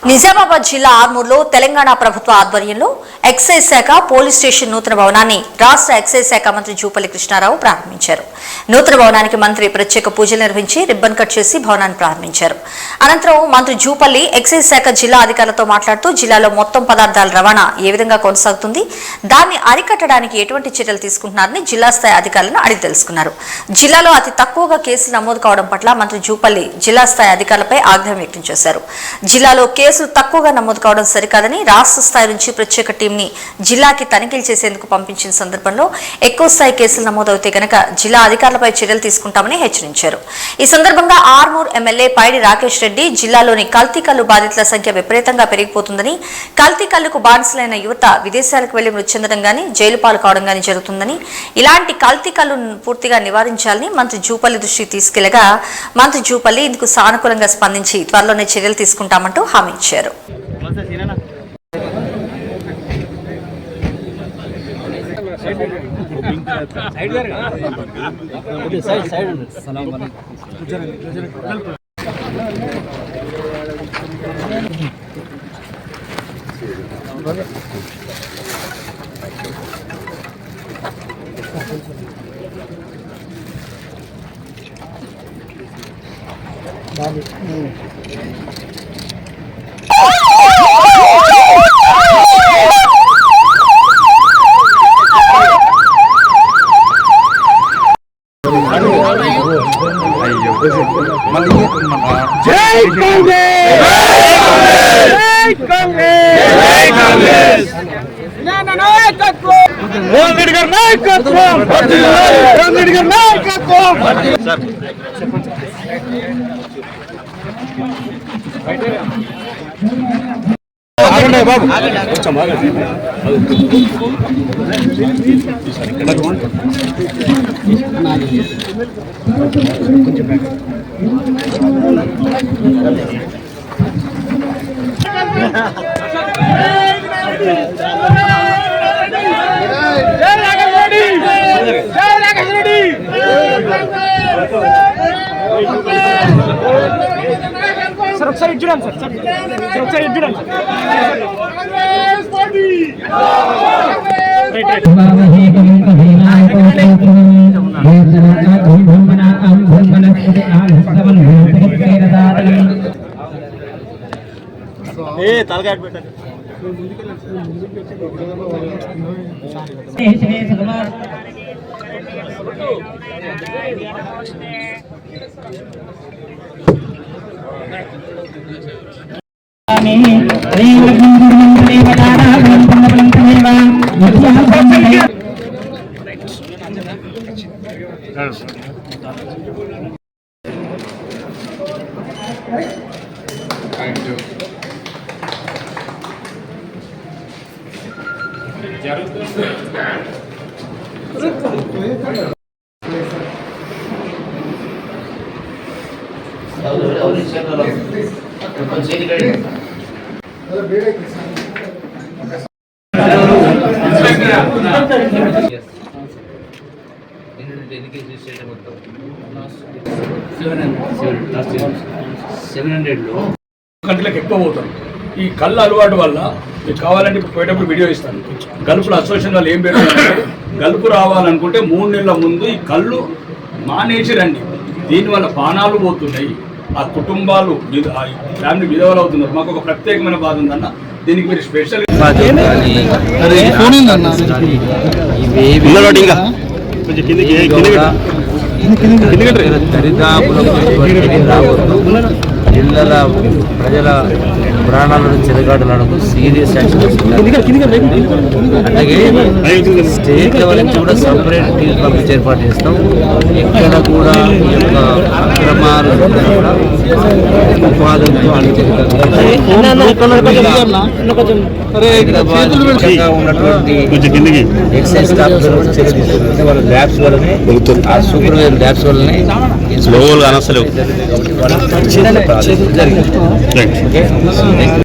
నిజామాబాద్ జిల్లా ఆర్మూర్లో తెలంగాణ ప్రభుత్వ ఆధ్వర్యంలో ఎక్సైజ్ శాఖ పోలీస్ స్టేషన్ నూతన భవనాన్ని రాష్ట్ర ఎక్సైజ్ శాఖ మంత్రి జూపల్లి కృష్ణారావు ప్రారంభించారు. నూతన భవనానికి మంత్రి ప్రత్యేక పూజలు నిర్వహించి రిబ్బన్ కట్ చేసి భవనాన్ని ప్రారంభించారు. అనంతరం మంత్రి జూపల్లి ఎక్సైజ్ శాఖ జిల్లా అధికారులతో మాట్లాడుతూ జిల్లాలో మొత్తం పదార్థాల రవాణా ఏ విధంగా కొనసాగుతుంది, దాన్ని అరికట్టడానికి ఎటువంటి చర్యలు తీసుకుంటున్నారని జిల్లా స్థాయి అధికారులను అడిగి తెలుసుకున్నారు. జిల్లాలో అతి తక్కువగా కేసులు నమోదు కావడం పట్ల మంత్రి జూపల్లి జిల్లా స్థాయి అధికారులపై ఆగ్రహం వ్యక్తం చేశారు. జిల్లాలో కేసులు తక్కువగా నమోదు కావడం సరికాదని రాష్ట్ర స్థాయి నుంచి ప్రత్యేక టీంని జిల్లాకి తనిఖీలు చేసేందుకు పంపించిన సందర్భంలో ఎక్కువ స్థాయి కేసులు నమోదవుతే గనక జిల్లా అధికారులపై చర్యలు తీసుకుంటామని హెచ్చరించారు. ఈ సందర్భంగా ఆర్మూర్ ఎమ్మెల్యే పైడి రాకేష్ రెడ్డి జిల్లాలోని కల్తీ కల్లు బాధితుల సంఖ్య విపరీతంగా పెరిగిపోతుందని, కల్తీ కల్లుకు బానిసలైన యువత విదేశాలకు వెళ్లి మృతి చెందడం గానీ జైలు పాలు కావడం గానీ జరుగుతుందని, ఇలాంటి కల్తీ కల్లును పూర్తిగా నివారించాలని మంత్రి జూపల్లి దృష్టికి తీసుకెళ్లగా మంత్రి జూపల్లి ఇందుకు సానుకూలంగా స్పందించి త్వరలోనే చర్యలు తీసుకుంటామంటూ హామీ ఇచ్చారు. జై కాంగ్రెస్ సార్ ఒకసారి చూడండి సార్ ఒకసారి చూడండి తలకాయ పెట్టండి. గంటలకు ఎక్కువ పోతారు. ఈ కళ్ళు అలవాటు వల్ల మీకు కావాలంటే ఇప్పుడు పోయేటప్పుడు వీడియో ఇస్తాను. గల్ఫ్లో అసోసియేషన్ వాళ్ళు ఏం పెడతారంటే గల్ఫ్ రావాలనుకుంటే 3 నెలల ముందు ఈ కళ్ళు మానేసి రండి. దీనివల్ల ప్రాణాలు పోతున్నాయి, ఆ కుటుంబాలు ఫ్యామిలీ విధవలు అవుతున్నారు. మాకు ఒక ప్రత్యేకమైన బాధ ఉందన్న. దీనికి మీరు స్పెషల్ జిల్లాల ప్రజల ప్రాణాలను చెరగాడలకు సీరియస్ యాక్షన్ అలాగే స్టేట్ లెవెల్ నుంచి కూడా సపరేట్ టీమ్ పంపించి ఏర్పాటు చేస్తాం. ఎక్కడ కూడా ఈ యొక్క అక్రమాలు ఉపాధులతో ఉన్నటువంటి ఎక్సైజ్ స్టాఫ్ చర్య తీసుకుంటుంది. వాళ్ళ ల్యాబ్స్ వల్లనే ఆ సూపర్వైజర్ ల్యాబ్స్ వల్లనే అనసలు జరిగింది.